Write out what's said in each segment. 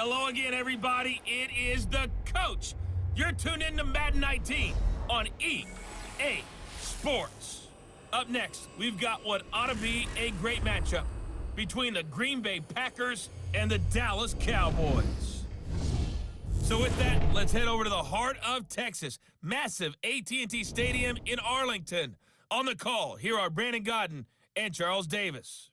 Hello again, everybody. It is the coach. You're tuned in to Madden 19 on EA Sports. Up next, we've got what ought to be a great matchup between the Green Bay Packers and the Dallas Cowboys. So with that, let's head over to the heart of Texas. Massive AT&T Stadium in Arlington. On the call, here are Brandon Godden and Charles Davis.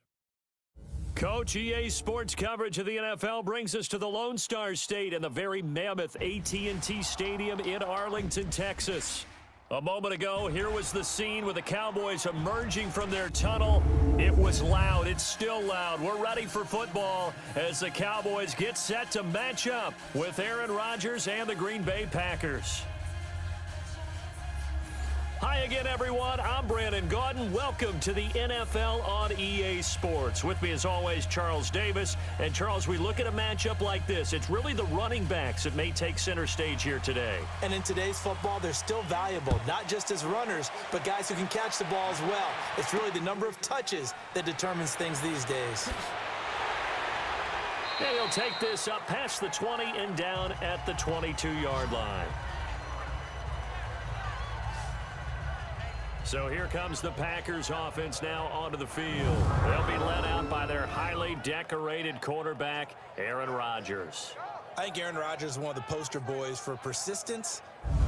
Coach, EA Sports coverage of the NFL brings us to the Lone Star State and the very mammoth AT&T Stadium in Arlington, Texas. A moment ago, here was the scene with the Cowboys emerging from their tunnel. It was loud. It's still loud. We're ready for football as the Cowboys get set to match up with Aaron Rodgers and the Green Bay Packers. Hi again, everyone. I'm Brandon Godden. Welcome to the NFL on EA Sports. With me, as always, Charles Davis. And, Charles, we look at a matchup like this. It's really the running backs that may take center stage here today. And in today's football, they're still valuable, not just as runners, but guys who can catch the ball as well. It's really the number of touches that determines things these days. And he'll take this up past the 20 and down at the 22-yard line. So here comes the Packers offense now onto the field. They'll be led out by their highly decorated quarterback, Aaron Rodgers. I think Aaron Rodgers is one of the poster boys for persistence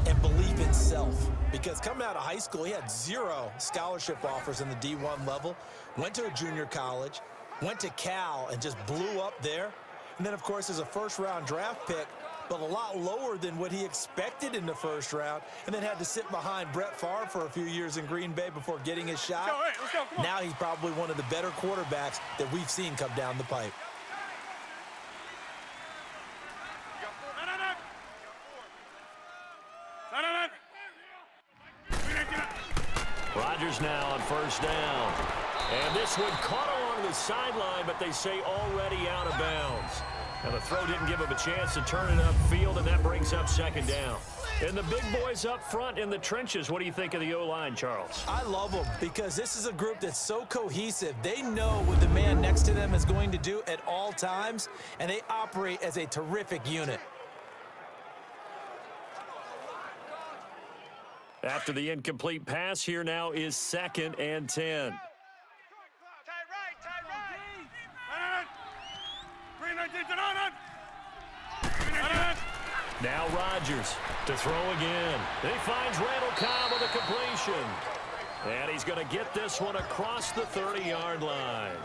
and belief in self. Because coming out of high school, he had 0 scholarship offers in the D1 level, went to a junior college, went to Cal and just blew up there. And then, of course, as a first-round draft pick, but a lot lower than what he expected in the first round, and then had to sit behind Brett Favre for a few years in Green Bay before getting his shot. Let's go. Now he's probably one of the better quarterbacks that we've seen come down the pipe. Rodgers now on first down. And this one caught along the sideline, but they say already out of bounds. And the throw didn't give him a chance to turn it upfield, and that brings up second down. And the big boys up front in the trenches, what do you think of the O-line, Charles? I love them because this is a group that's so cohesive. They know what the man next to them is going to do at all times, and they operate as a terrific unit. After the incomplete pass, here now is 2nd and 10. Now Rodgers to throw again. He finds Randall Cobb with a completion. And he's going to get this one across the 30-yard line.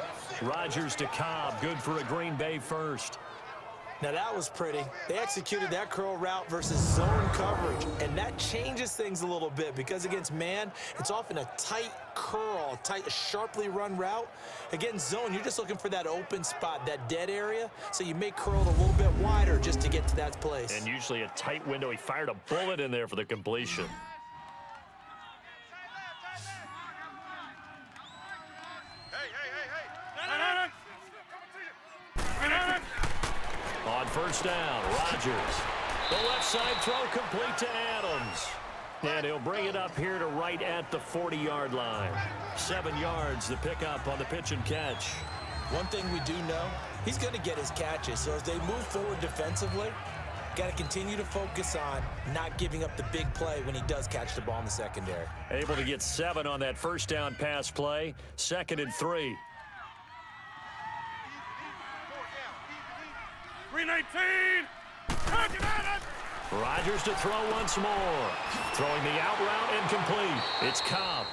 Rodgers to Cobb, good for a Green Bay first. Now that was pretty. They executed that curl route versus zone coverage, and that changes things a little bit because against man, it's often a tight curl, tight, sharply run route. Against zone, you're just looking for that open spot, that dead area, so you may curl it a little bit wider just to get to that place. And usually a tight window. He fired a bullet in there for the completion. On first down, Rodgers. The left side throw complete to Adams. And he'll bring it up here to right at the 40-yard line. 7 yards to pick up on the pitch and catch. One thing we do know, he's going to get his catches. So as they move forward defensively, got to continue to focus on not giving up the big play when he does catch the ball in the secondary. Able to get 7 on that first down pass play. 2nd and 3. 319. Rodgers to throw once more. Throwing the out route incomplete. It's Cobb.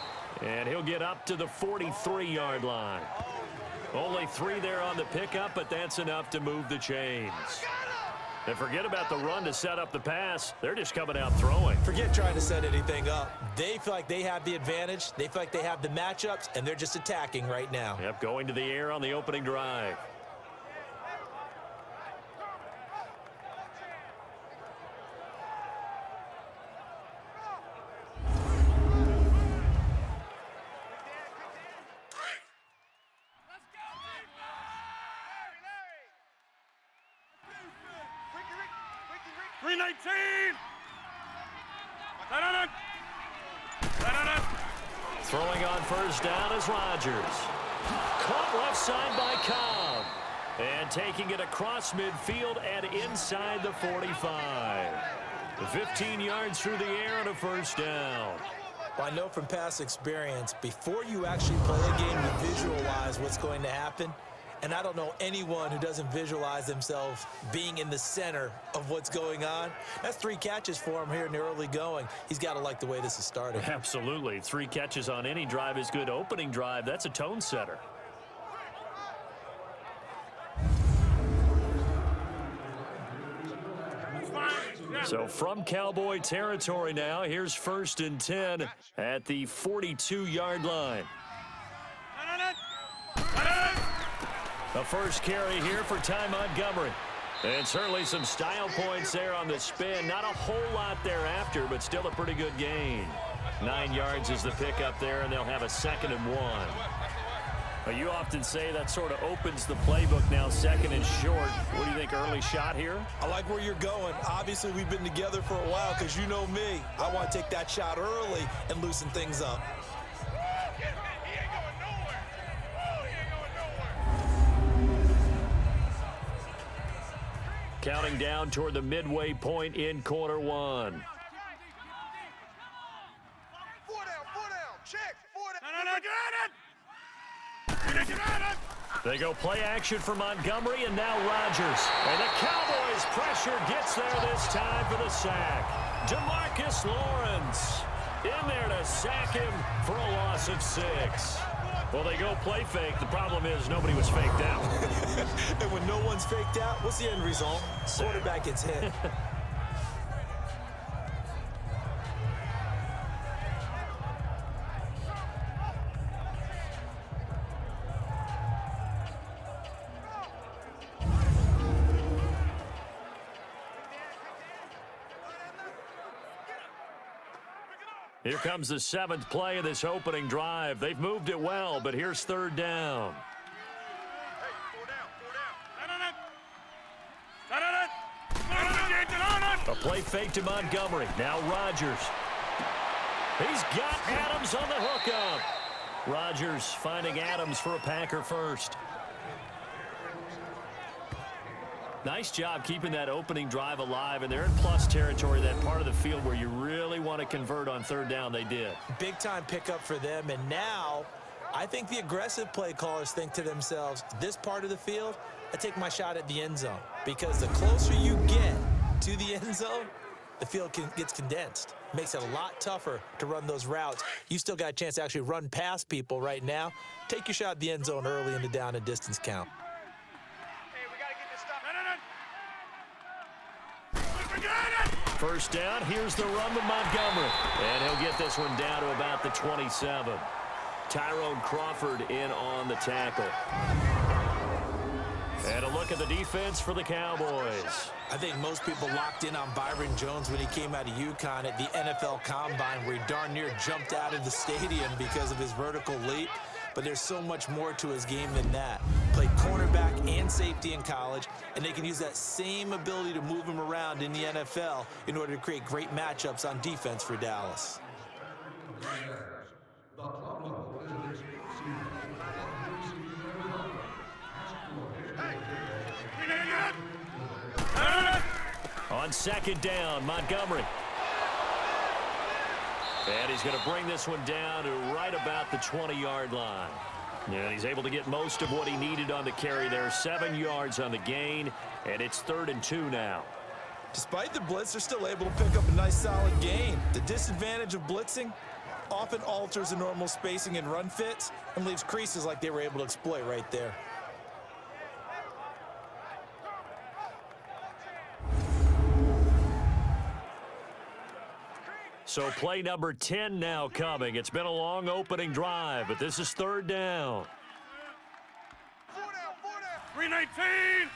And he'll get up to the 43-yard line. Only 3 there on the pickup, but that's enough to move the chains. And forget about the run to set up the pass. They're just coming out throwing. Forget trying to set anything up. They feel like they have the advantage. They feel like they have the matchups, and they're just attacking right now. Yep, going to the air on the opening drive. Throwing on first down is Rodgers. Caught left side by Cobb. And taking it across midfield and inside the 45. 15 yards through the air and a first down. Well, I know from past experience, before you actually play a game, you visualize what's going to happen. And I don't know anyone who doesn't visualize themselves being in the center of what's going on. That's 3 catches for him here in the early going. He's got to like the way this is starting. Absolutely. 3 catches on any drive is good. Opening drive, that's a tone setter. So from Cowboy territory now, here's 1st and 10 at the 42-yard line. The first carry here for Ty Montgomery. And certainly some style points there on the spin. Not a whole lot thereafter, but still a pretty good gain. 9 yards is the pickup there, and they'll have a 2nd and 1. Well, you often say that sort of opens the playbook now, 2nd and short. What do you think, early shot here? I like where you're going. Obviously, we've been together for a while because you know me. I want to take that shot early and loosen things up. Counting down toward the midway point in quarter 1. 4 down, check, 4 down. They go play action for Montgomery, and now Rodgers. And the Cowboys pressure gets there this time for the sack. DeMarcus Lawrence in there to sack him for a loss of 6. Well, they go play fake. The problem is nobody was faked out. And when no one's faked out, what's the end result? Quarterback gets hit. Here comes the 7th play of this opening drive. They've moved it well, but here's 3rd down. A play fake to Montgomery. Now Rodgers. He's got Adams on the hookup. Rodgers finding Adams for a Packer first. Nice job keeping that opening drive alive, and they're in plus territory, that part of the field where you really want to convert on 3rd down. They did. Big time pickup for them, and now I think the aggressive play callers think to themselves, this part of the field, I take my shot at the end zone, because the closer you get to the end zone, the field gets condensed. Makes it a lot tougher to run those routes. You still got a chance to actually run past people right now. Take your shot at the end zone early in the down and distance count. First down, here's the run to Montgomery. And he'll get this one down to about the 27. Tyrone Crawford in on the tackle. And a look at the defense for the Cowboys. I think most people locked in on Byron Jones when he came out of UConn at the NFL Combine, where he darn near jumped out of the stadium because of his vertical leap. But there's so much more to his game than that. Played cornerback and safety in college, and they can use that same ability to move him around in the NFL in order to create great matchups on defense for Dallas. On 2nd down, Montgomery. And he's going to bring this one down to right about the 20-yard line. And he's able to get most of what he needed on the carry there. 7 yards on the gain, and it's 3rd and 2 now. Despite the blitz, they're still able to pick up a nice solid gain. The disadvantage of blitzing often alters the normal spacing and run fits and leaves creases like they were able to exploit right there. So play number 10 now coming. It's been a long opening drive, but this is 3rd down. 319.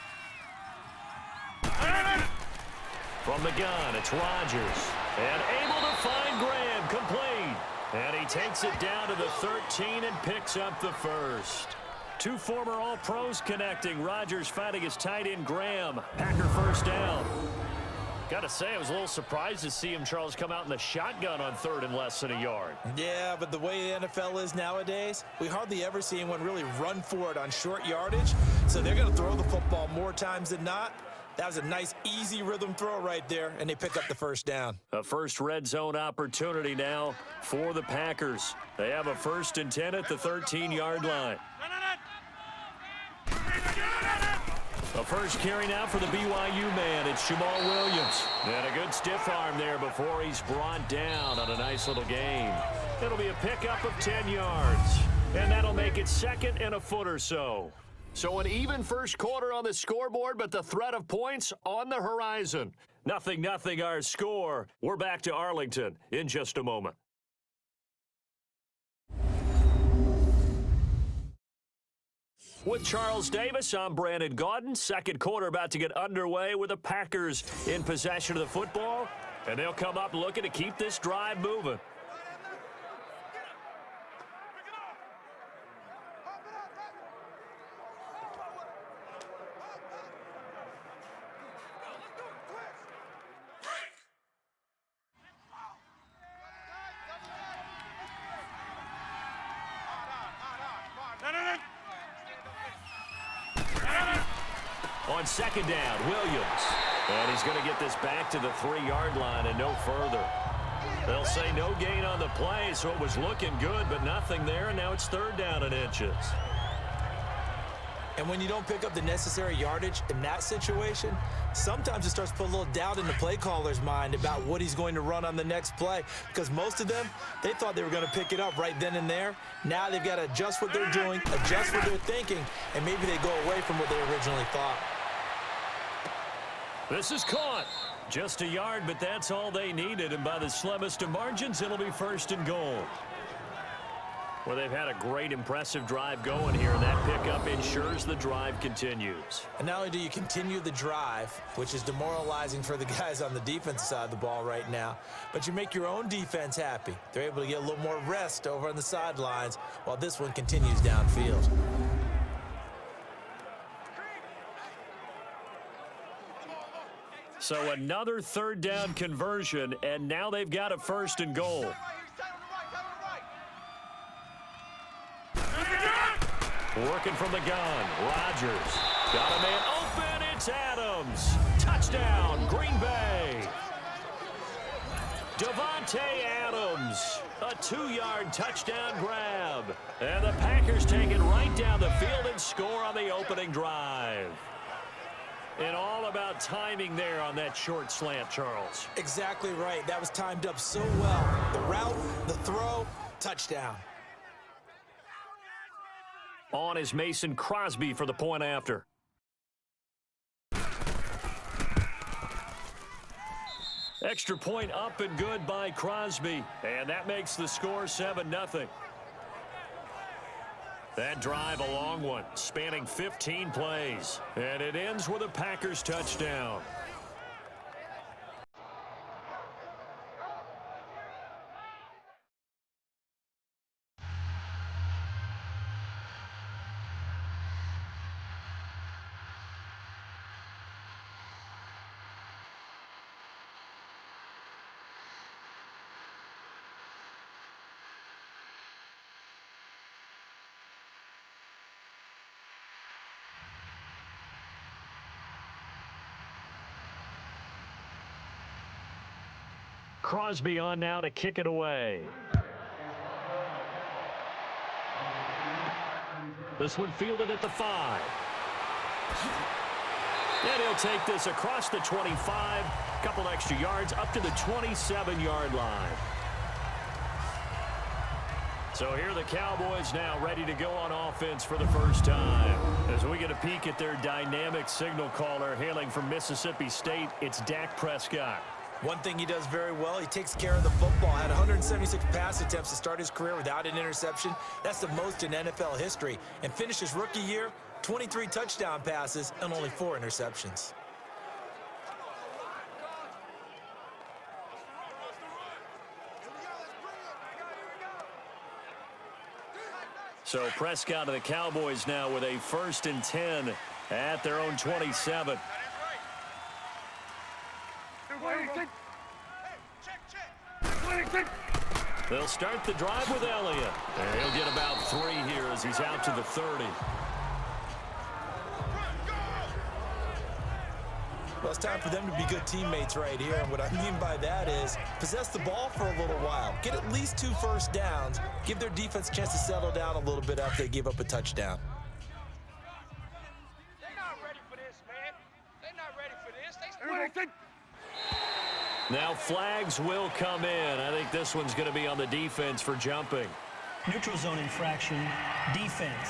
From the gun, it's Rodgers. And able to find Graham, complete. And he takes it down to the 13 and picks up the first. 2 former All-Pros connecting. Rodgers finding his tight end, Graham. Packer first down. Got to say, I was a little surprised to see him, Charles, come out in the shotgun on 3rd and less than a yard. Yeah, but the way the NFL is nowadays, we hardly ever see anyone really run for it on short yardage. So they're going to throw the football more times than not. That was a nice, easy rhythm throw right there, and they pick up the first down. A first red zone opportunity now for the Packers. They have a 1st and 10 at the 13-yard line. A first carry now for the BYU man. It's Jamal Williams. And a good stiff arm there before he's brought down on a nice little gain. It'll be a pickup of 10 yards. And that'll make it 2nd and a foot or so. So an even first quarter on the scoreboard, but the threat of points on the horizon. 0-0 our score. We're back to Arlington in just a moment. With Charles Davis, I'm Brandon Gaudin. Second quarter about to get underway with the Packers in possession of the football. And they'll come up looking to keep this drive moving. On 2nd down, Williams. And he's going to get this back to the 3-yard line and no further. They'll say no gain on the play, so it was looking good, but nothing there, and now it's 3rd down and inches. And when you don't pick up the necessary yardage in that situation, sometimes it starts to put a little doubt in the play caller's mind about what he's going to run on the next play. Because most of them, they thought they were going to pick it up right then and there. Now they've got to adjust what they're doing, adjust what they're thinking, and maybe they go away from what they originally thought. This is caught. Just a yard, but that's all they needed. And by the slimmest of margins, it'll be 1st and goal. Well, they've had a great, impressive drive going here, and that pickup ensures the drive continues. And not only do you continue the drive, which is demoralizing for the guys on the defensive side of the ball right now, but you make your own defense happy. They're able to get a little more rest over on the sidelines while this one continues downfield. So another 3rd down conversion, and now they've got a 1st and goal. Working from the gun, Rodgers. Got a man open, it's Adams. Touchdown, Green Bay. Davante Adams, a 2-yard touchdown grab. And the Packers take it right down the field and score on the opening drive. And all about timing there on that short slant, Charles. Exactly right. That was timed up so well. The route, the throw, touchdown. On is Mason Crosby for the point after. Extra point up and good by Crosby. And that makes the score 7-0. That drive, a long one, spanning 15 plays. And it ends with a Packers touchdown. Crosby on now to kick it away. This one fielded at the 5. And he'll take this across the 25, couple extra yards up to the 27-yard line. So here are the Cowboys now ready to go on offense for the first time. As we get a peek at their dynamic signal caller hailing from Mississippi State, it's Dak Prescott. One thing he does very well, he takes care of the football. Had 176 pass attempts to start his career without an interception. That's the most in NFL history. And finished his rookie year, 23 touchdown passes and only 4 interceptions. So Prescott and the Cowboys now with a 1st and 10 at their own 27. They'll start the drive with Elliott. And he'll get about 3 here as he's out to the 30. Well, it's time for them to be good teammates right here. And what I mean by that is possess the ball for a little while. Get at least 2 first downs. Give their defense a chance to settle down a little bit after they give up a touchdown. They're not ready for this, man. They're not ready for this. Now flags will come in. I think this one's going to be on the defense for jumping. Neutral zone infraction, defense.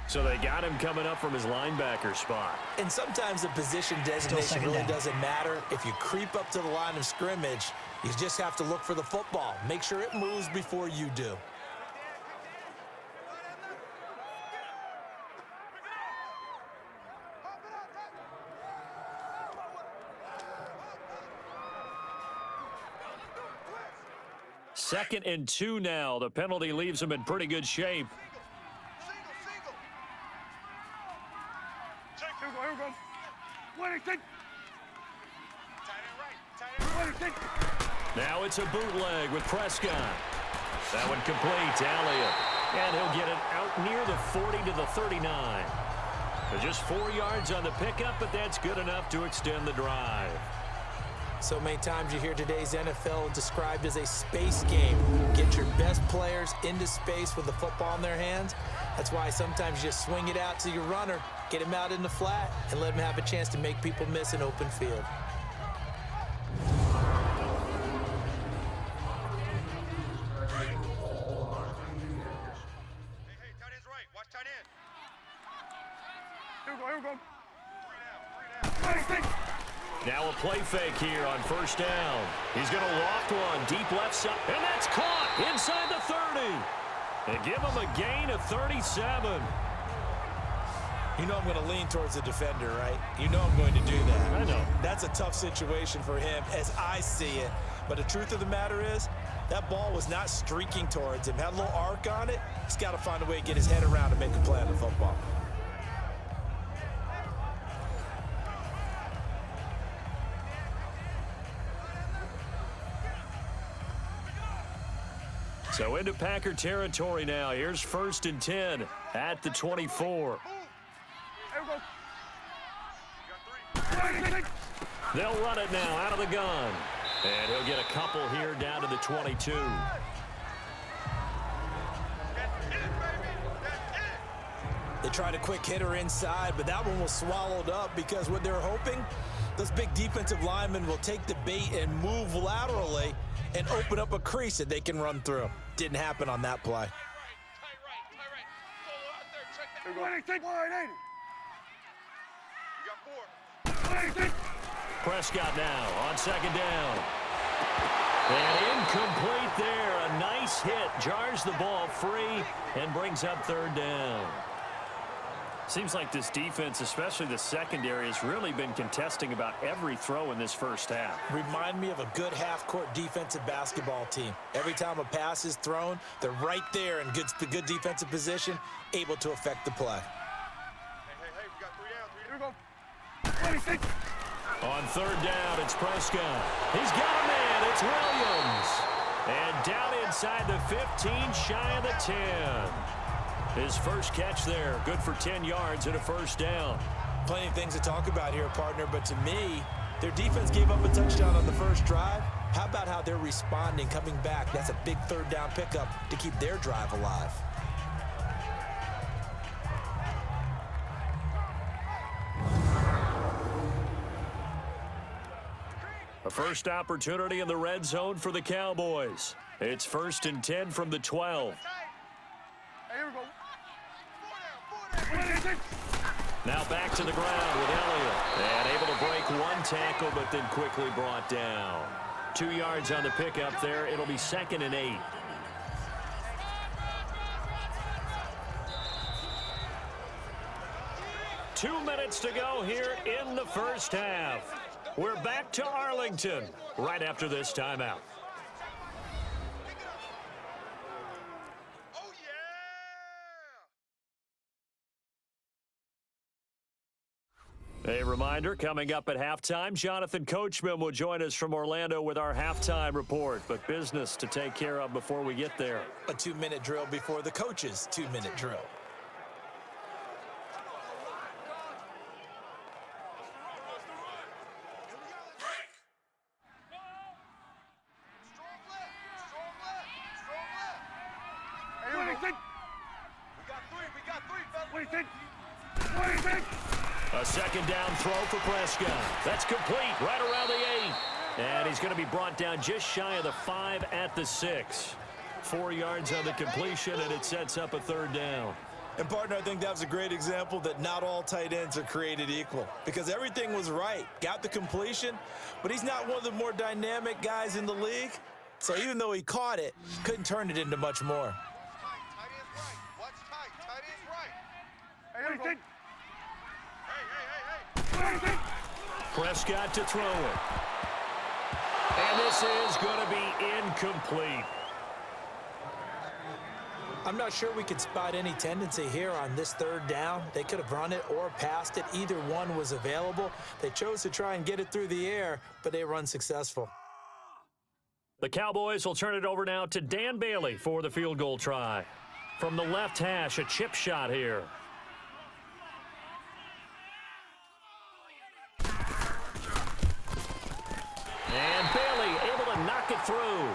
So they got him coming up from his linebacker spot. And sometimes the position designation really doesn't matter. If you creep up to the line of scrimmage, you just have to look for the football. Make sure it moves before you do. Second and 2 now. The penalty leaves him in pretty good shape. Now it's a bootleg with Prescott. That one complete to Elliott. And he'll get it out near the 40 to the 39. They're just 4 yards on the pickup, but that's good enough to extend the drive. So many times you hear today's NFL described as a space game. Get your best players into space with the football in their hands. That's why sometimes you just swing it out to your runner, get him out in the flat, and let him have a chance to make people miss an open field. Now a play fake here on first down. He's going to loft one deep left side, and that's caught inside the 30. They give him a gain of 37. You know I'm going to lean towards the defender, right? You know I'm going to do that. I know. That's a tough situation for him as I see it. But the truth of the matter is, that ball was not streaking towards him. Had a little arc on it. He's got to find a way to get his head around and make a play on the football. So into Packer territory now. Here's 1st and 10 at the 24. They'll run it now out of the gun. And he'll get a couple here down to the 22. They tried a quick hitter inside, but that one was swallowed up because what they're hoping, those big defensive linemen will take the bait and move laterally and open up a crease that they can run through. Didn't happen on that play. Prescott now on 2nd down. And incomplete there. A nice hit. Jars the ball free and brings up 3rd down. Seems like this defense, especially the secondary, has really been contesting about every throw in this first half. Remind me of a good half-court defensive basketball team. Every time a pass is thrown, they're right there in good defensive position, able to affect the play. Hey, we got 3 down. Here we go. On 3rd down, it's Prescott. He's got a man. It's Williams. And down inside the 15, shy of the 10. His first catch there, good for 10 yards and a 1st down. Plenty of things to talk about here, partner, but to me, their defense gave up a touchdown on the first drive. How about how they're responding, coming back? That's a big 3rd down pickup to keep their drive alive. A first opportunity in the red zone for the Cowboys. It's 1st and 10 from the 12. Here we go. Now back to the ground with Elliott. And able to break one tackle, but then quickly brought down. 2 yards on the pickup there. It'll be 2nd and 8. Two minutes to go here in the first half. We're back to Arlington right after this timeout. Oh, yeah! A reminder, coming up at halftime, Jonathan Coachman will join us from Orlando with our halftime report, but business to take care of before we get there. A 2-minute drill before the coach's 2-minute drill. second down throw for Prescott. That's complete right around the 8. And he's going to be brought down just shy of the 5 at the 6. 4 yards on the completion, and it sets up a third down. And, partner, I think that was a great example that not all tight ends are created equal, because everything was right. Got the completion, but he's not one of the more dynamic guys in the league. So even though he caught it, couldn't turn it into much more. Tight end's right. What's tight? Tight end's right. Hey, what do you think? Hey. What do you think? Prescott to throw it. And this is going to be incomplete. I'm not sure we could spot any tendency here on this third down. They could have run it or passed it. Either one was available. They chose to try and get it through the air, but they were unsuccessful. The Cowboys will turn it over now to Dan Bailey for the field goal try. From the left hash, a chip shot here. And Bailey able to knock it through.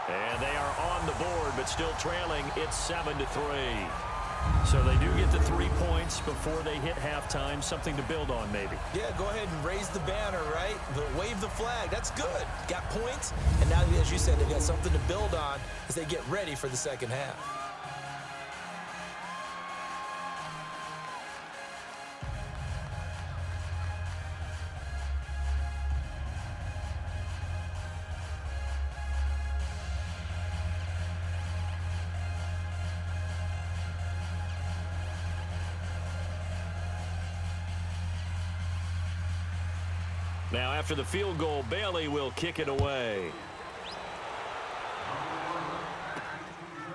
And they are on the board, but still trailing. It's 7-3. So they do get the 3 points before they hit halftime. Something to build on, maybe. Yeah, go ahead and raise the banner, right? Wave the flag. That's good. Got points. And now, as you said, they've got something to build on as they get ready for the second half. Now, after the field goal, Bailey will kick it away.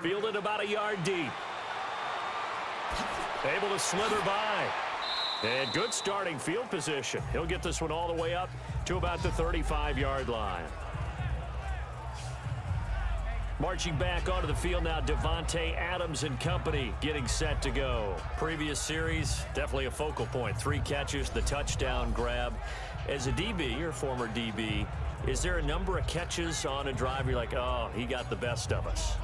Fielded about a yard deep. Able to slither by. And good starting field position. He'll get this one all the way up to about the 35-yard line. Marching back onto the field now, Davante Adams and company getting set to go. Previous series, definitely a focal point. 3 catches, the touchdown grab. As a DB, or former DB, is there a number of catches on a drive you're like, oh, he got the best of us?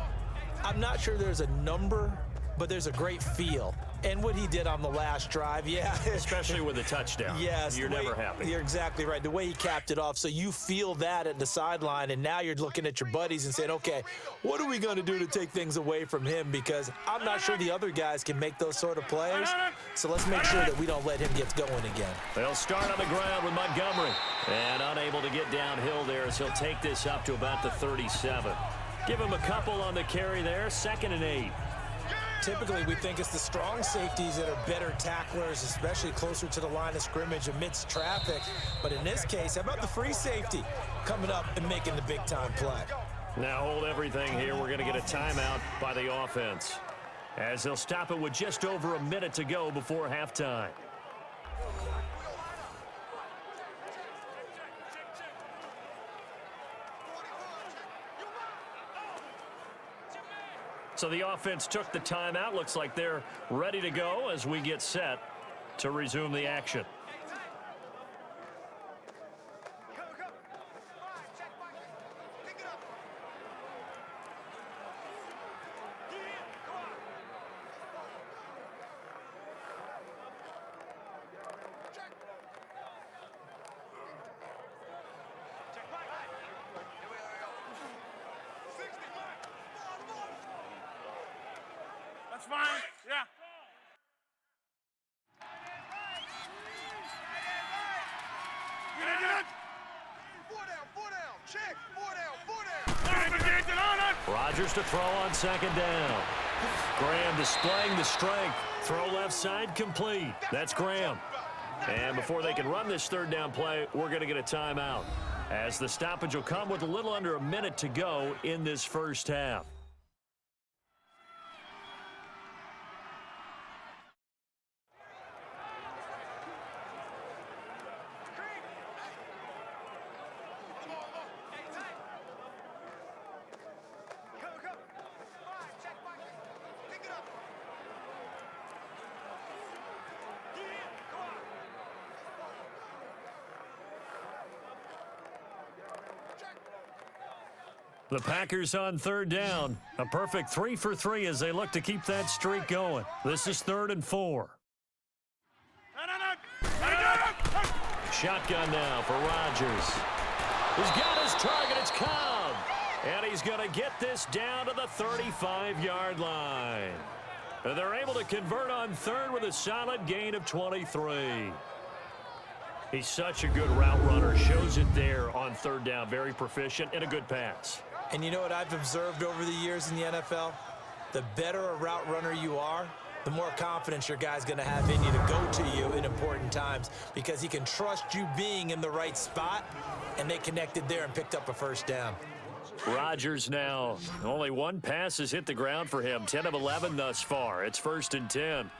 I'm not sure there's a number, but there's a great feel. And what he did on the last drive, yeah. Especially with a touchdown. Yes. You're never happy. You're exactly right. The way he capped it off, so you feel that at the sideline, and now you're looking at your buddies and saying, okay, what are we going to do to take things away from him? Because I'm not sure the other guys can make those sort of plays. So let's make sure that we don't let him get going again. They'll start on the ground with Montgomery. And unable to get downhill there as he'll take this up to about the 37. Give him a couple on the carry there. 2nd and 8. Typically, we think it's the strong safeties that are better tacklers, especially closer to the line of scrimmage amidst traffic. But in this case, how about the free safety coming up and making the big-time play? Now hold everything here. We're going to get a timeout by the offense, as they'll stop it with just over a minute to go before halftime. So the offense took the timeout. Looks like they're ready to go as we get set to resume the action. That's fine. Yeah. Get it. 4 down. Check. 4 down. Rodgers to throw on 2nd down. Graham displaying the strength. Throw left side complete. That's Graham. And before they can run this 3rd down play, we're going to get a timeout, as the stoppage will come with a little under a minute to go in this first half. The Packers on 3rd down. A perfect 3 for 3 as they look to keep that streak going. This is 3rd and 4. No. Shotgun now for Rodgers. He's got his target. It's Cobb. And he's going to get this down to the 35-yard line. And they're able to convert on third with a solid gain of 23. He's such a good route runner. Shows it there on third down. Very proficient and a good pass. And you know what I've observed over the years in the NFL? The better a route runner you are, the more confidence your guy's going to have in you to go to you in important times because he can trust you being in the right spot, and they connected there and picked up a first down. Rodgers now. Only one pass has hit the ground for him. 10 of 11 thus far. It's 1st and 10.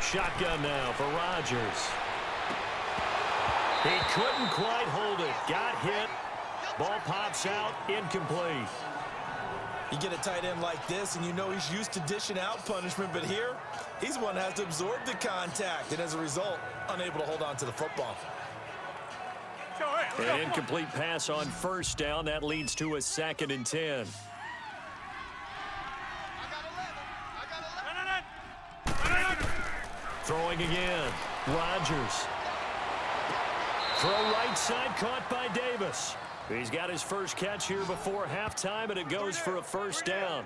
Shotgun now for Rodgers. He couldn't quite hold it. Got hit. Ball pops out. Incomplete. You get a tight end like this, and you know he's used to dishing out punishment, but here, he's the one that has to absorb the contact, and as a result, unable to hold on to the football. An incomplete pass on first down. That leads to a 2nd and 10. Throwing again. Rodgers. Throw right side caught by Davis. He's got his first catch here before halftime, and it goes for a first down.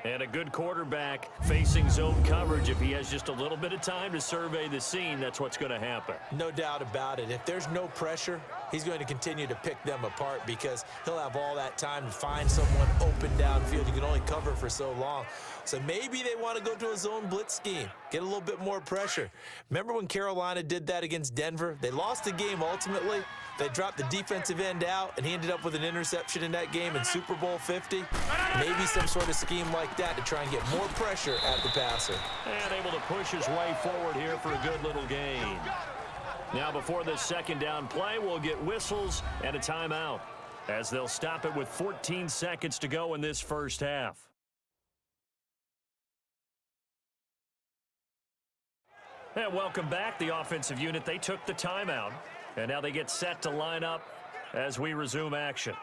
And a good quarterback facing zone coverage. If he has just a little bit of time to survey the scene, that's what's going to happen. No doubt about it. If there's no pressure, he's going to continue to pick them apart because he'll have all that time to find someone open downfield. He can only cover for so long. So maybe they want to go to a zone blitz scheme, get a little bit more pressure. Remember when Carolina did that against Denver? They lost the game ultimately. They dropped the defensive end out, and he ended up with an interception in that game in Super Bowl 50. Maybe some sort of scheme like that to try and get more pressure at the passer. And able to push his way forward here for a good little gain. Now before this 2nd down play, we'll get whistles and a timeout as they'll stop it with 14 seconds to go in this first half. And welcome back. The offensive unit, they took the timeout. And now they get set to line up as we resume action.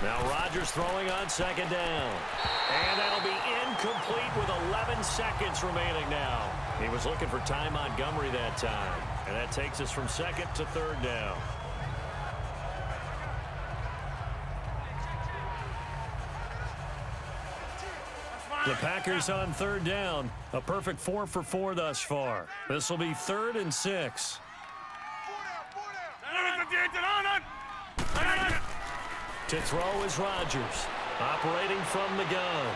Now Rodgers throwing on 2nd down. And that'll be incomplete with 11 seconds remaining now. He was looking for Ty Montgomery that time. And that takes us from 2nd to 3rd down. The Packers on 3rd down. A perfect 4 for 4 thus far. This will be 3rd and 6. To throw is Rodgers, operating from the gun.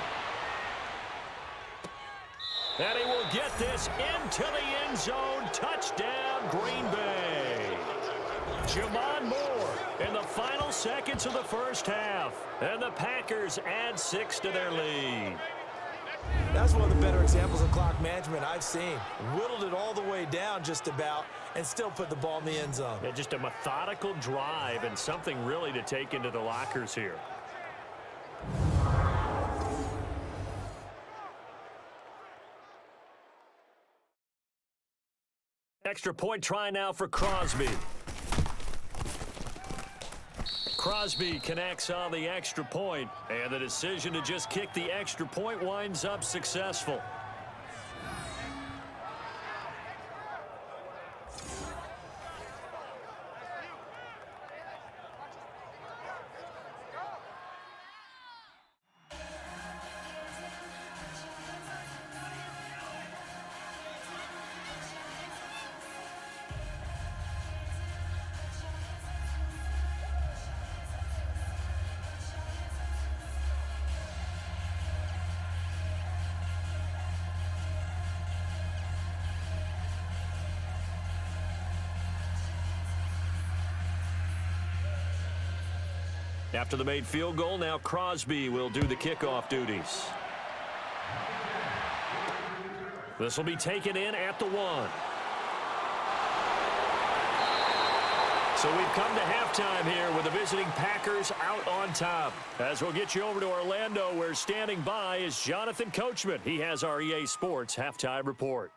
And he will get this into the end zone. Touchdown, Green Bay. Jamon Moore in the final seconds of the first half. And the Packers add 6 to their lead. That's one of the better examples of clock management I've seen. Whittled it all the way down just about and still put the ball in the end zone. Yeah, just a methodical drive and something really to take into the lockers here. Extra point try now for Crosby. Crosby connects on the extra point, and the decision to just kick the extra point winds up successful. After the made field goal, now Crosby will do the kickoff duties. This will be taken in at the 1. So we've come to halftime here with the visiting Packers out on top. As we'll get you over to Orlando, where standing by is Jonathan Coachman. He has our EA Sports halftime report.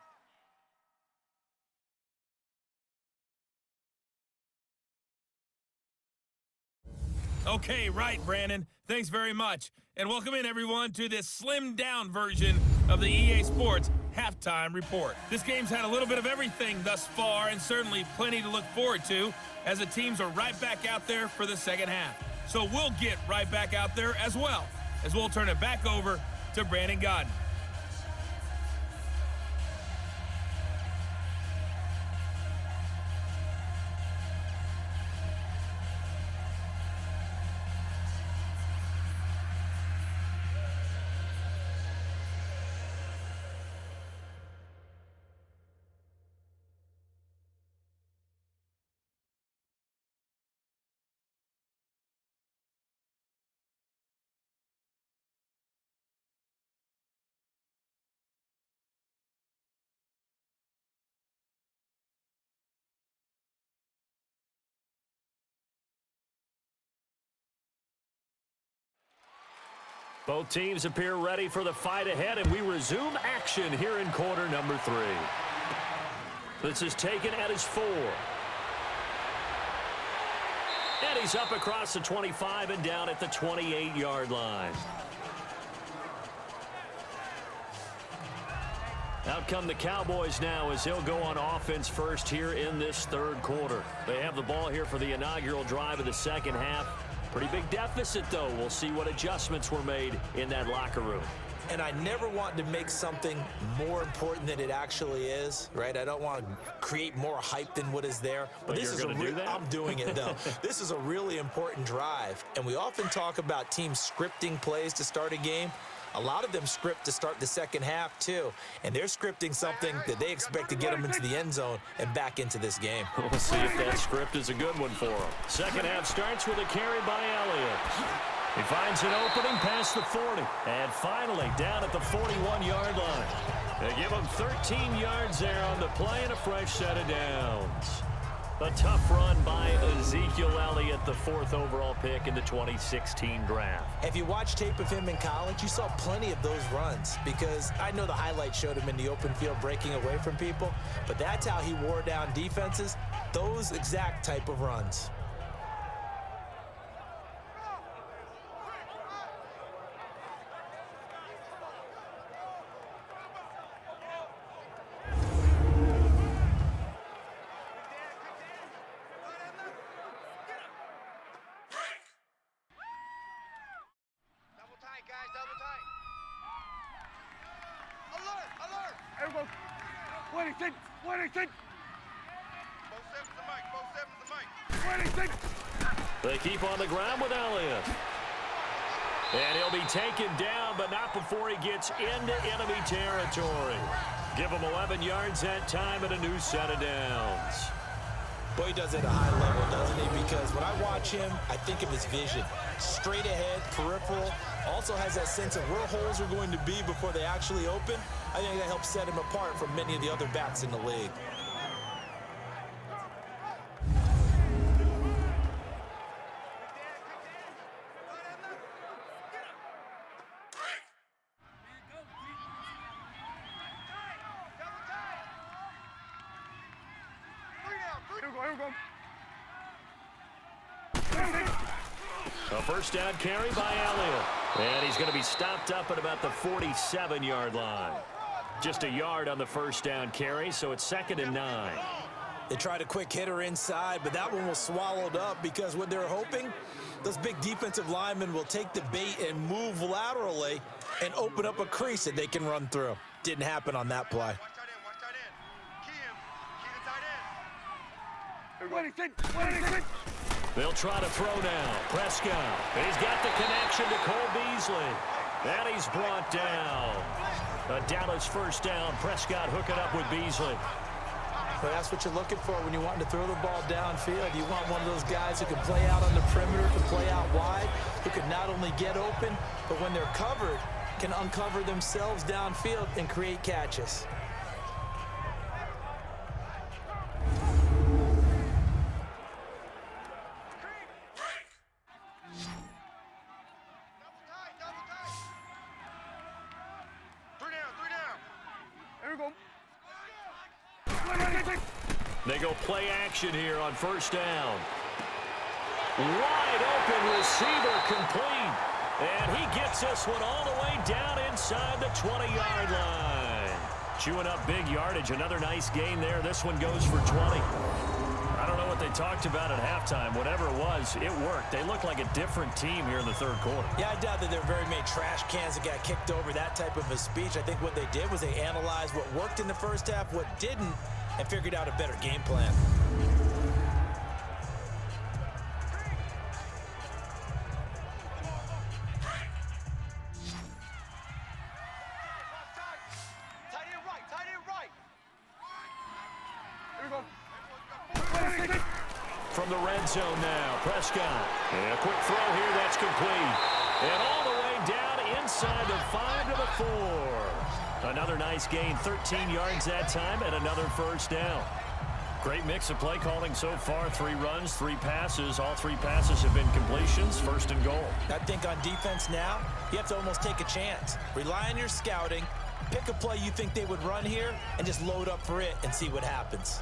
Okay, right, Brandon. Thanks very much. And welcome in, everyone, to this slimmed-down version of the EA Sports halftime report. This game's had a little bit of everything thus far, and certainly plenty to look forward to, as the teams are right back out there for the second half. So we'll get right back out there as well, as we'll turn it back over to Brandon Godden. Both teams appear ready for the fight ahead, and we resume action here in quarter number 3. This is taken at his 4. And he's up across the 25 and down at the 28-yard line. Out come the Cowboys now as they'll go on offense first here in this third quarter. They have the ball here for the inaugural drive of the second half. Pretty big deficit, though. We'll see what adjustments were made in that locker room. And I never want to make something more important than it actually is, right? I don't want to create more hype than what is there. But this is I'm doing it, though. This is a really important drive. And we often talk about teams scripting plays to start a game. A lot of them script to start the second half, too. And they're scripting something that they expect to get them into the end zone and back into this game. We'll see if that script is a good one for them. Second half starts with a carry by Elliott. He finds an opening past the 40. And finally, down at the 41-yard line. They give him 13 yards there on the play and a fresh set of downs. A tough run by Ezekiel Elliott, the 4th overall pick in the 2016 draft. If you watched tape of him in college, you saw plenty of those runs, because I know the highlight showed him in the open field breaking away from people, but that's how he wore down defenses, those exact type of runs. They keep on the ground with Elliott. And he'll be taken down, but not before he gets into enemy territory. Give him 11 yards that time and a new set of downs. Boy, he does it at a high level, doesn't he? Because when I watch him, I think of his vision. Straight ahead, peripheral. Also has that sense of where holes are going to be before they actually open. I think that helps set him apart from many of the other backs in the league. A first down carry by Elliott. And he's going to be stopped up at about the 47-yard line. Just a yard on the first down carry, so it's 2nd and 9. They tried a quick hitter inside, but that one was swallowed up because what they're hoping, those big defensive linemen will take the bait and move laterally and open up a crease that they can run through. Didn't happen on that play. They'll try to throw now. Prescott. He's got the connection to Cole Beasley. And he's brought down. A Dallas first down. Prescott hooking up with Beasley. Well, that's what you're looking for when you want to throw the ball downfield. You want one of those guys who can play out on the perimeter, can play out wide, who can not only get open, but when they're covered, can uncover themselves downfield and create catches. They go play action here on first down. Wide open receiver complete. And he gets this one all the way down inside the 20-yard line. Chewing up big yardage. Another nice gain there. This one goes for 20. I don't know what they talked about at halftime. Whatever it was, it worked. They look like a different team here in the third quarter. Yeah, I doubt that there are very many trash cans that got kicked over, that type of a speech. I think what they did was they analyzed what worked in the first half, what didn't, and figured out a better game plan. From the red zone now, Prescott. And a quick throw here, that's complete. And all the way down inside the 5 to the 4. Another nice gain, 13 yards that time, and another first down. Great mix of play calling so far. 3 runs, 3 passes. All 3 passes have been completions, first and goal. I think on defense now, you have to almost take a chance. Rely on your scouting, pick a play you think they would run here, and just load up for it and see what happens.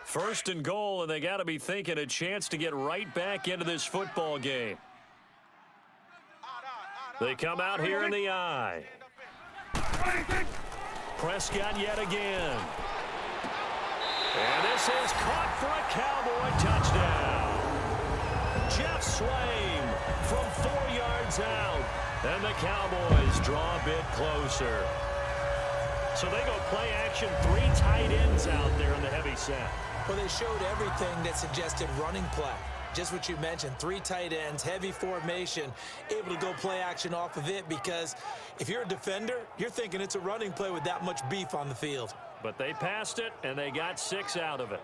First and goal, and they got to be thinking a chance to get right back into this football game. They come out here in the eye. Prescott yet again. And this is caught for a Cowboy touchdown. Jeff Swaim from 4 yards out. And the Cowboys draw a bit closer. So they go play action, 3 tight ends out there in the heavy set. Well, they showed everything that suggested running play. Just what you mentioned, 3 tight ends, heavy formation, able to go play action off of it because if you're a defender, you're thinking it's a running play with that much beef on the field. But they passed it, and they got 6 out of it.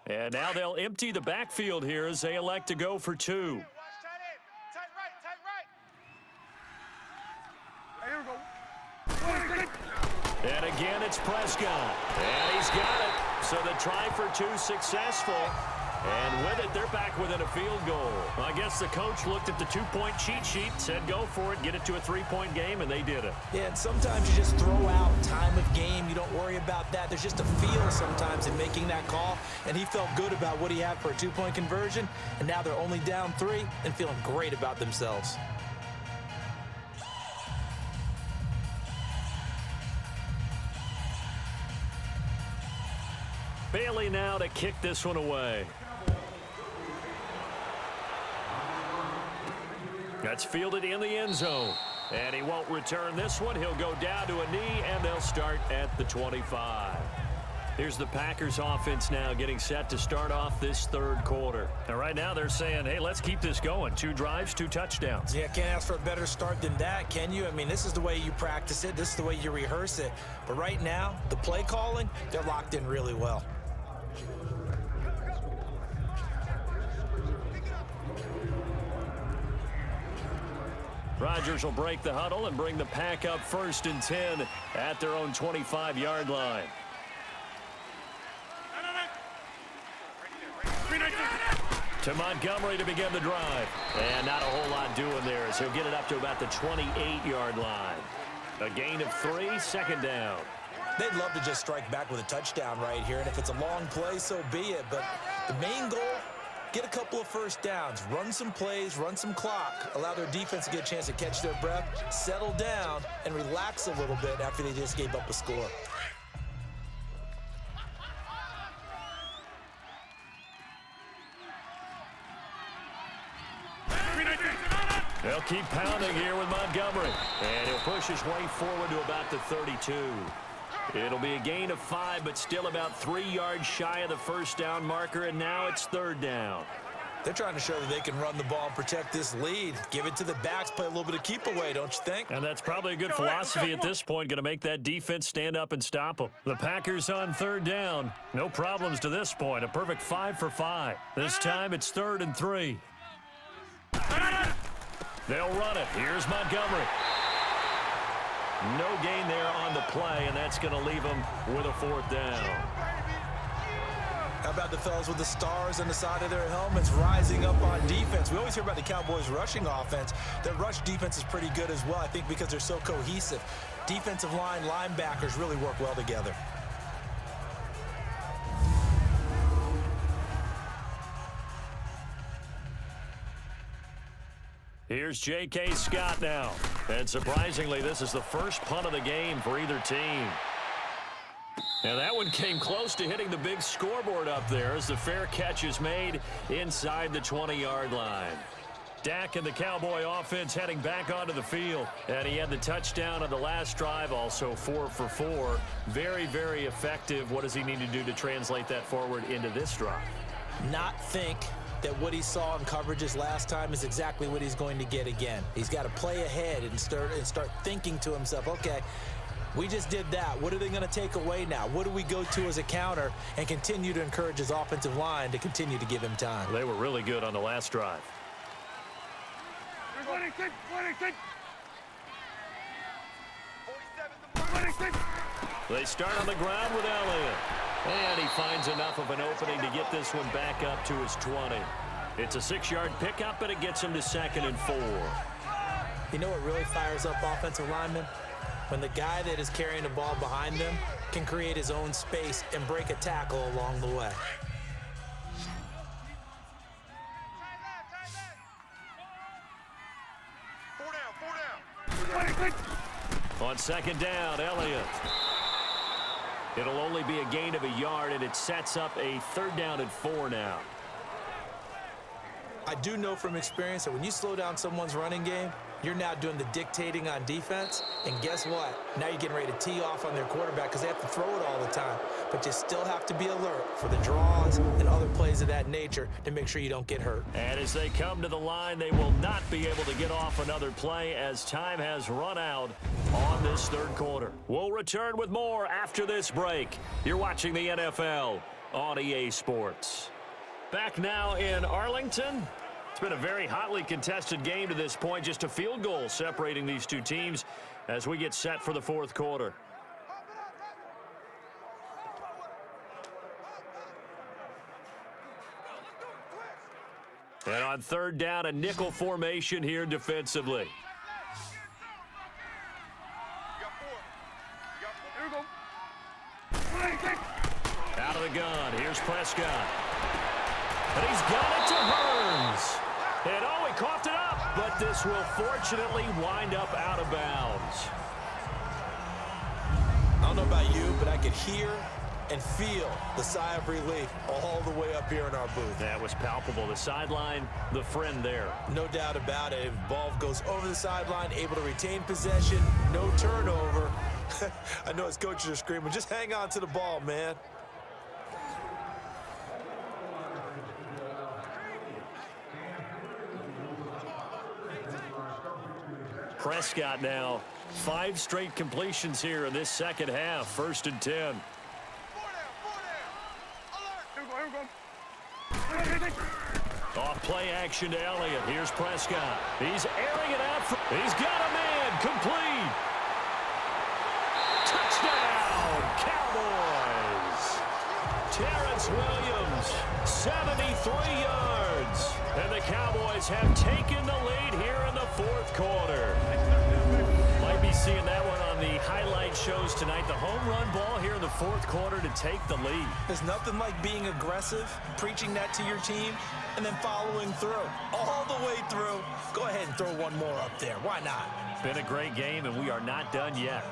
And now they'll empty the backfield here as they elect to go for 2. And again, it's Prescott. And he's got it. So the try for 2 successful. And with it, they're back within a field goal. I guess the coach looked at the 2-point cheat sheet, said go for it, get it to a 3-point game, and they did it. Yeah, and sometimes you just throw out time of game. You don't worry about that. There's just a feel sometimes in making that call. And he felt good about what he had for a 2-point conversion. And now they're only down 3 and feeling great about themselves. Bailey now to kick this one away. That's fielded in the end zone. And he won't return this one. He'll go down to a knee, and they'll start at the 25. Here's the Packers offense now getting set to start off this third quarter. And right now they're saying, hey, let's keep this going. 2 drives, 2 touchdowns. Yeah, can't ask for a better start than that, can you? I mean, this is the way you practice it. This is the way you rehearse it. But right now, the play calling, they're locked in really well. Rodgers will break the huddle and bring the Pack up 1st and 10 at their own 25-yard line. To Montgomery to begin the drive. And not a whole lot doing there as he'll get it up to about the 28-yard line. A gain of 3, 2nd down. They'd love to just strike back with a touchdown right here, and if it's a long play, so be it. But the main goal, get a couple of first downs, run some plays, run some clock, allow their defense to get a chance to catch their breath, settle down, and relax a little bit after they just gave up a score. They'll keep pounding here with Montgomery. And he'll push his way forward to about the 32. It'll be a gain of 5, but still about 3 yards shy of the first down marker, and now it's 3rd down. They're trying to show that they can run the ball and protect this lead. Give it to the backs, play a little bit of keep away, don't you think? And that's probably a good philosophy at this point, going to make that defense stand up and stop them. The Packers on 3rd down. No problems to this point. A perfect 5 for 5. This time it's 3rd and 3. They'll run it. Here's Montgomery. No gain there on the play, and that's going to leave them with a 4th down. How about the fellas with the stars on the side of their helmets rising up on defense? We always hear about the Cowboys' rushing offense. Their rush defense is pretty good as well, I think, because they're so cohesive. Defensive line, linebackers really work well together. Here's J.K. Scott now. And surprisingly, this is the first punt of the game for either team. And that one came close to hitting the big scoreboard up there as the fair catch is made inside the 20-yard line. Dak and the Cowboy offense heading back onto the field. And he had the touchdown on the last drive, also 4 for 4. Very, very effective. What does he need to do to translate that forward into this drive? Not think that what he saw in coverages last time is exactly what he's going to get again. He's got to play ahead and start thinking to himself, okay, we just did that. What are they going to take away now? What do we go to as a counter? And continue to encourage his offensive line to continue to give him time. They were really good on the last drive. They start on the ground with Elliott. And he finds enough of an opening to get this one back up to his 20. It's a 6-yard pickup, and it gets him to 2nd and 4. You know what really fires up offensive linemen? When the guy that is carrying the ball behind them can create his own space and break a tackle along the way. On 2nd down, Elliott. It'll only be a gain of a yard, and it sets up a 3rd down and 4 now. I do know from experience that when you slow down someone's running game, you're now doing the dictating on defense. And guess what? Now you're getting ready to tee off on their quarterback because they have to throw it all the time. But you still have to be alert for the draws and other plays of that nature to make sure you don't get hurt. And as they come to the line, they will not be able to get off another play as time has run out on this 3rd quarter. We'll return with more after this break. You're watching the NFL on EA Sports. Back now in Arlington. It's been a very hotly contested game to this point. Just a field goal separating these two teams as we get set for the 4th quarter. And on 3rd down, a nickel formation here defensively. Out of the gun, here's Prescott. And he's got it to Burns. And oh, he coughed it up, but this will fortunately wind up out of bounds. I don't know about you, but I could hear and feel the sigh of relief all the way up here in our booth. That was palpable. The sideline, the friend there. No doubt about it. If ball goes over the sideline, able to retain possession, no turnover. I know his coaches are screaming, just hang on to the ball, man. Prescott now, 5 straight completions here in this 2nd half. 1st and 10. Off play action to Elliott. Here's Prescott. He's airing it out. He's got a man. Complete. Touchdown, Cowboys. Terrence Williams, 73 yards. And the Cowboys have taken the lead here in the 4th quarter. Might be seeing that one on the highlight shows tonight. The home run ball here in the 4th quarter to take the lead. There's nothing like being aggressive, preaching that to your team, and then following through. All the way through. Go ahead and throw one more up there. Why not? Been a great game, and we are not done yet.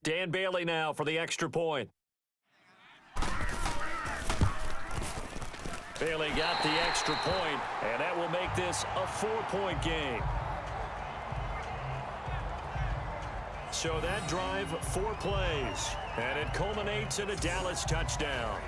Dan Bailey now for the extra point. Bailey got the extra point, and that will make this a 4-point game. So that drive, 4 plays, and it culminates in a Dallas touchdown.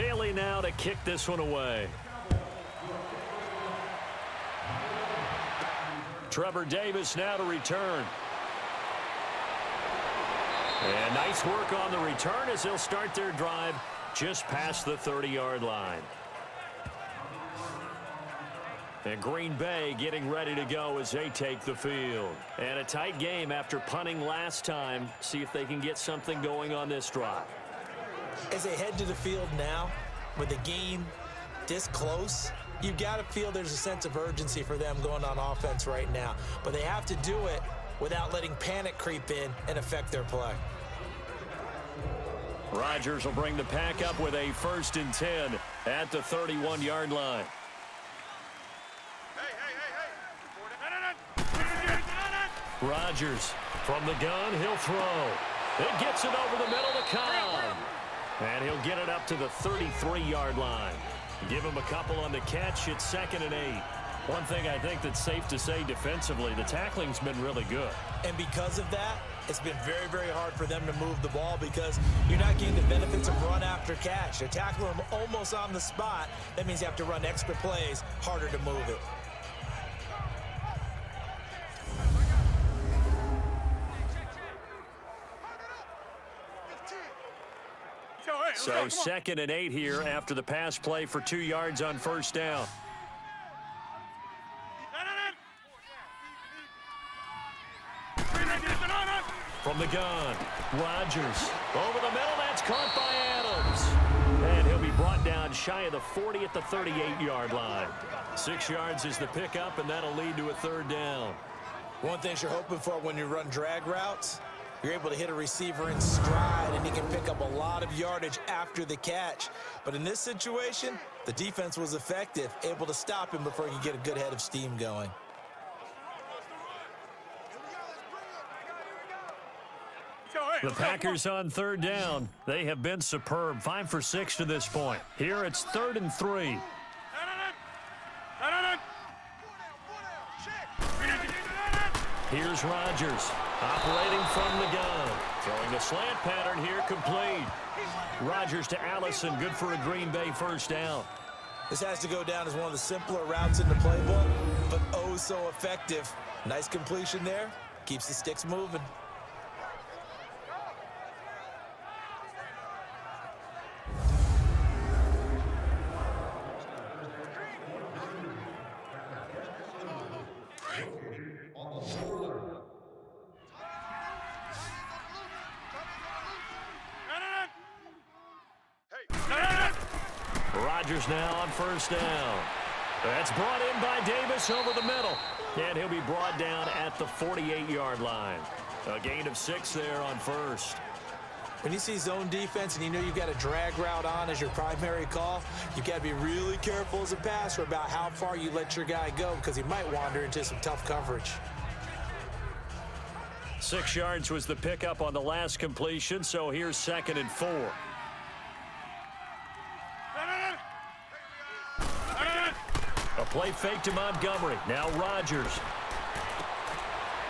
Bailey now to kick this one away. Trevor Davis now to return. And nice work on the return as they'll start their drive just past the 30-yard line. And Green Bay getting ready to go as they take the field. And a tight game after punting last time. See if they can get something going on this drive. As they head to the field now, with the game this close, you've got to feel there's a sense of urgency for them going on offense right now. But they have to do it without letting panic creep in and affect their play. Rodgers will bring the pack up with a 1st and 10 at the 31-yard line. Rodgers from the gun, he'll throw. It gets it over the middle to Cobb. And he'll get it up to the 33-yard line. Give him a couple on the catch. It's 2nd and 8. One thing I think that's safe to say defensively, the tackling's been really good. And because of that, it's been very, very hard for them to move the ball because you're not getting the benefits of run after catch. They're tackling them almost on the spot. That means you have to run extra plays, harder to move it. So 2nd and 8 here after the pass play for 2 yards on 1st down. From the gun, Rodgers over the middle. That's caught by Adams. And he'll be brought down shy of the 40 at the 38-yard line. 6 yards is the pickup, and that'll lead to a 3rd down. One thing you're hoping for when you run drag routes, you're able to hit a receiver in stride, and he can pick up a lot of yardage after the catch. But in this situation, the defense was effective, able to stop him before he could get a good head of steam going. The Packers on 3rd down. They have been superb. 5 for 6 to this point. Here it's 3rd and 3. Here's Rodgers operating from the gun. Throwing a slant pattern here, complete. Rodgers to Allison, good for a Green Bay 1st down. This has to go down as one of the simpler routes in the playbook, but oh so effective. Nice completion there. Keeps the sticks moving. Rodgers now on 1st down. That's brought in by Davis over the middle. And he'll be brought down at the 48-yard line. A gain of 6 there on 1st. When you see zone defense and you know you've got a drag route on as your primary call, you've got to be really careful as a passer about how far you let your guy go because he might wander into some tough coverage. 6 yards was the pickup on the last completion, so here's 2nd and 4. A play fake to Montgomery. Now Rodgers.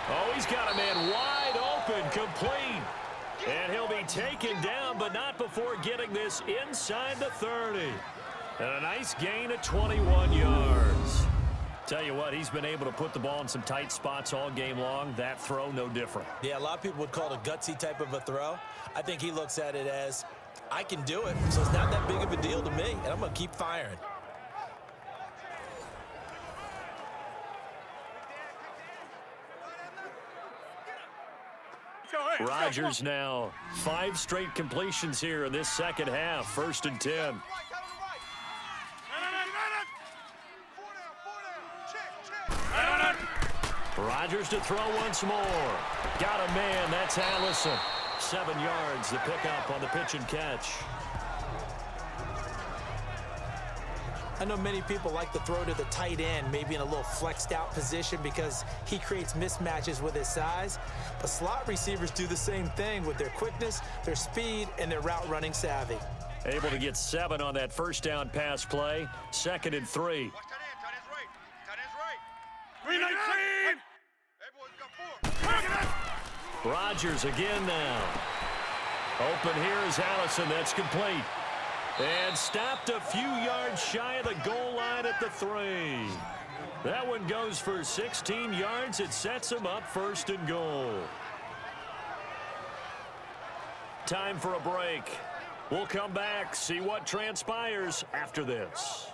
Oh, he's got a man wide open, complete. And he'll be taken down, but not before getting this inside the 30. And a nice gain of 21 yards. Tell you what, he's been able to put the ball in some tight spots all game long. That throw, no different. Yeah, a lot of people would call it a gutsy type of a throw. I think he looks at it as, I can do it, so it's not that big of a deal to me, and I'm going to keep firing. Rodgers now 5 straight completions here in this 2nd half. 1st and 10. Rodgers to throw once more. Got a man. That's Allison. 7 yards. The pickup on the pitch and catch. I know many people like to throw to the tight end, maybe in a little flexed out position because he creates mismatches with his size. But slot receivers do the same thing with their quickness, their speed, and their route running savvy. Able to get 7 on that 1st down pass play. 2nd and 3. Rodgers again now. Open here is Allison. That's complete. And stopped a few yards shy of the goal line at the 3. That one goes for 16 yards. It sets them up 1st and goal. Time for a break. We'll come back, see what transpires after this.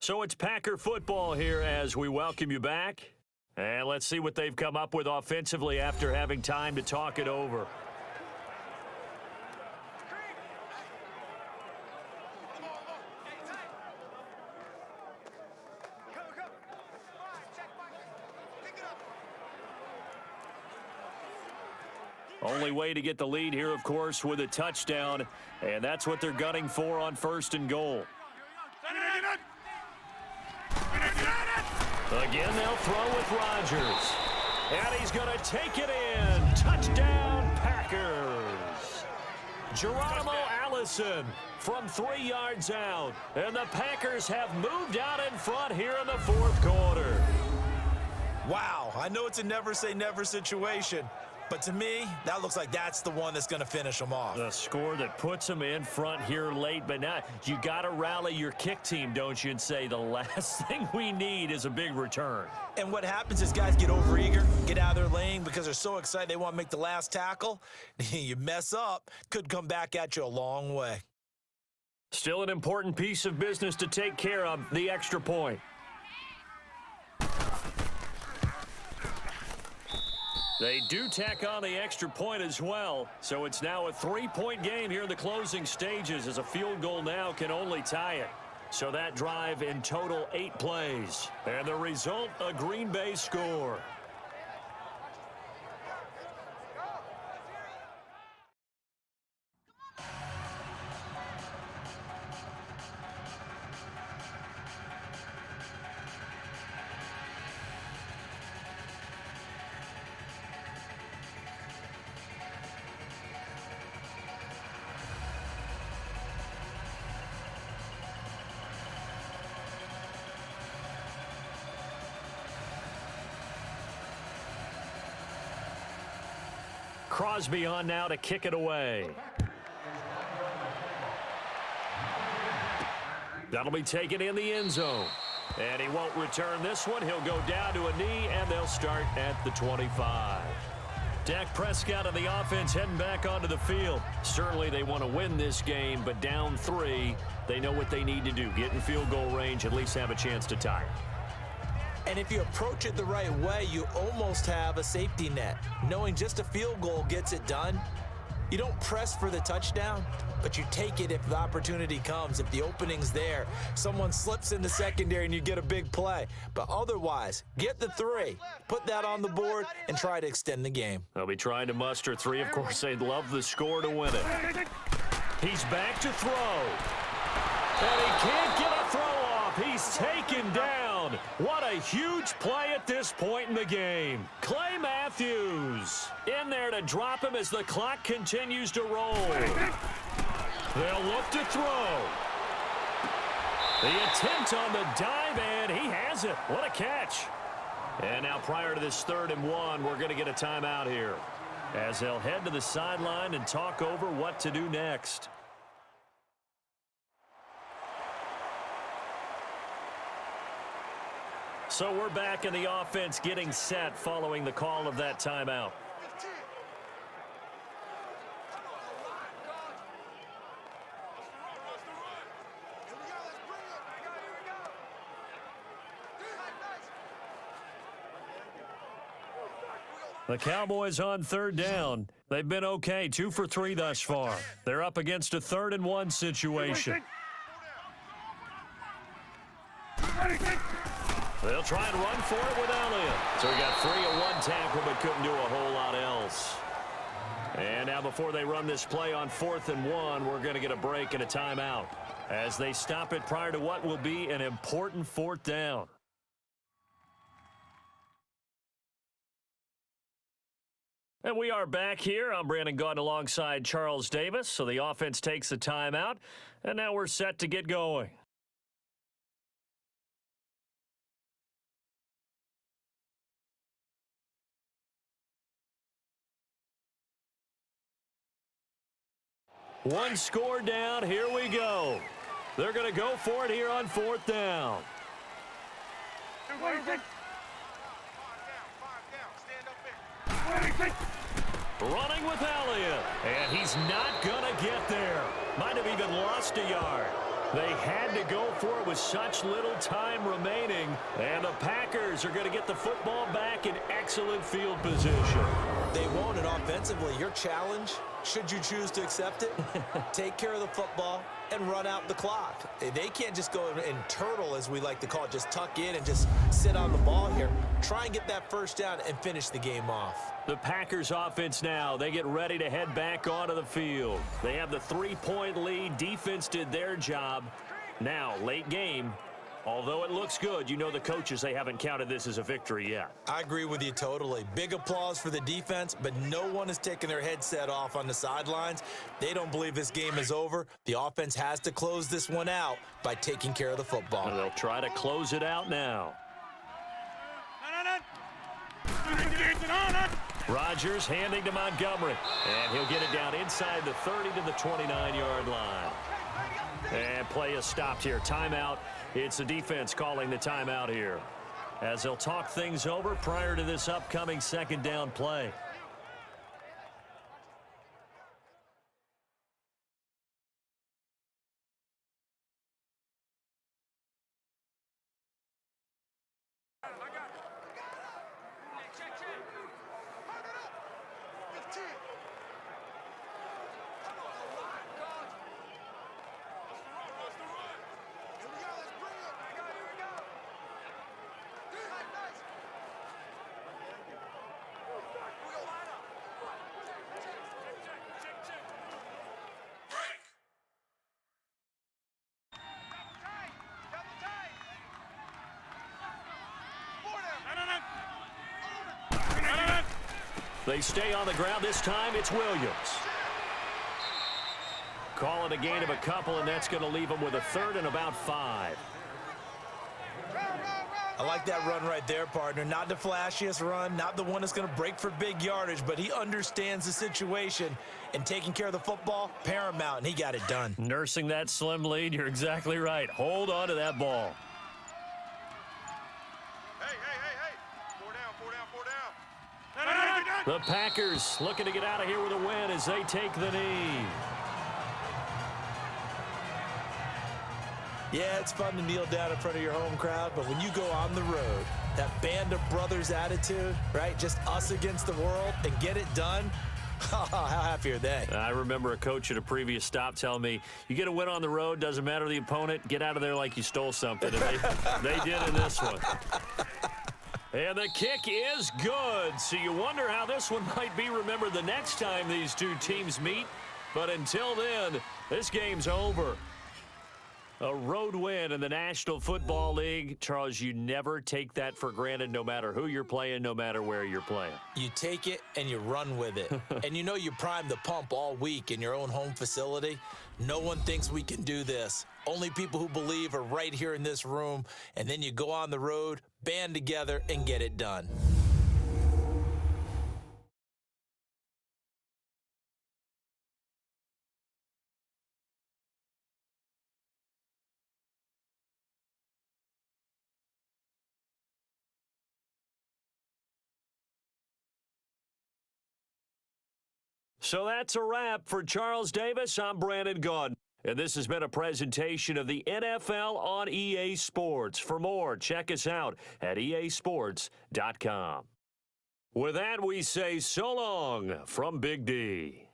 So it's Packer football here as we welcome you back. And let's see what they've come up with offensively after having time to talk it over. Only way to get the lead here, of course, with a touchdown. And that's what they're gunning for on 1st and goal. Again, they'll throw with Rodgers. And he's going to take it in. Touchdown, Packers. Geronimo Allison from 3 yards out. And the Packers have moved out in front here in the 4th quarter. Wow, I know it's a never say never situation, but to me, that looks like that's the one that's going to finish them off. The score that puts them in front here late, but now you got to rally your kick team, don't you, and say the last thing we need is a big return. And what happens is guys get overeager, get out of their lane because they're so excited they want to make the last tackle. You mess up, could come back at you a long way. Still an important piece of business to take care of, the extra point. They do tack on the extra point as well, so it's now a 3-point game here in the closing stages as a field goal now can only tie it. So that drive in total 8 plays. And the result, a Green Bay score. Crosby on now to kick it away. That'll be taken in the end zone. And he won't return this one. He'll go down to a knee, and they'll start at the 25. Dak Prescott and the offense heading back onto the field. Certainly they want to win this game, but down 3, they know what they need to do. Get in field goal range, at least have a chance to tie it. And if you approach it the right way, you almost have a safety net. Knowing just a field goal gets it done. You don't press for the touchdown, but you take it if the opportunity comes. If the opening's there, someone slips in the secondary and you get a big play. But otherwise, get the 3, put that on the board, and try to extend the game. They'll be trying to muster 3. Of course, they'd love the score to win it. He's back to throw. And he can't get a throw off. He's taken down. What a huge play at this point in the game. Clay Matthews in there to drop him as the clock continues to roll. They'll look to throw. The attempt on the dive, and he has it. What a catch. And now prior to this 3rd and 1, we're going to get a timeout here as they'll head to the sideline and talk over what to do next. So we're back in the offense getting set following the call of that timeout. The Cowboys on 3rd down. They've been okay, 2 for 3 thus far. They're up against a 3rd and 1 situation. They'll try and run for it with Elliott. So he got 3 at 1 tackle, but couldn't do a whole lot else. And now before they run this play on 4th and 1, we're going to get a break and a timeout as they stop it prior to what will be an important 4th down. And we are back here. I'm Brandon Gaunt alongside Charles Davis. So the offense takes a timeout, and now we're set to get going. One score down. Here we go. They're going to go for it here on 4th down. Five down. Stand up there. Running with Elliott. And he's not going to get there. Might have even lost a yard. They had to go for it with such little time remaining. And the Packers are going to get the football back in excellent field position. They won't, and offensively, your challenge, should you choose to accept it, take care of the football and run out the clock. They can't just go and turtle, as we like to call it, just tuck in and just sit on the ball here. Try and get that first down and finish the game off. The Packers offense now, they get ready to head back onto the field. They have the 3-point lead. Defense did their job. Now, late game. Although it looks good, you know the coaches, they haven't counted this as a victory yet. I agree with you totally. Big applause for the defense, but no one is taking their headset off on the sidelines. They don't believe this game is over. The offense has to close this one out by taking care of the football. And they'll try to close it out now. Rodgers handing to Montgomery. And he'll get it down inside the 30 to the 29-yard line. And play is stopped here. Timeout. It's the defense calling the timeout here, as they'll talk things over prior to this upcoming 2nd down play. They stay on the ground. This time it's Williams. Call it a gain of a couple, and that's going to leave them with a 3rd and about 5. I like that run right there, partner. Not the flashiest run, not the one that's going to break for big yardage, but he understands the situation, and taking care of the football, paramount, and he got it done. Nursing that slim lead, you're exactly right. Hold on to that ball. Hey. 4 down. The Packers looking to get out of here with a win as they take the knee. Yeah, it's fun to kneel down in front of your home crowd, but when you go on the road, that band of brothers attitude, right? Just us against the world and get it done. How happy are they? I remember a coach at a previous stop telling me, you get a win on the road, doesn't matter the opponent, get out of there like you stole something. And they did in this one. And the kick is good. So you wonder how this one might be remembered the next time these two teams meet. But until then, this game's over. A road win in the National Football League. Charles, you never take that for granted, no matter who you're playing, no matter where you're playing. You take it and you run with it. And you know you primed the pump all week in your own home facility. No one thinks we can do this. Only people who believe are right here in this room. And then you go on the road, band together, and get it done. So that's a wrap for Charles Davis. I'm Brandon Gaudin. And this has been a presentation of the NFL on EA Sports. For more, check us out at easports.com. With that, we say so long from Big D.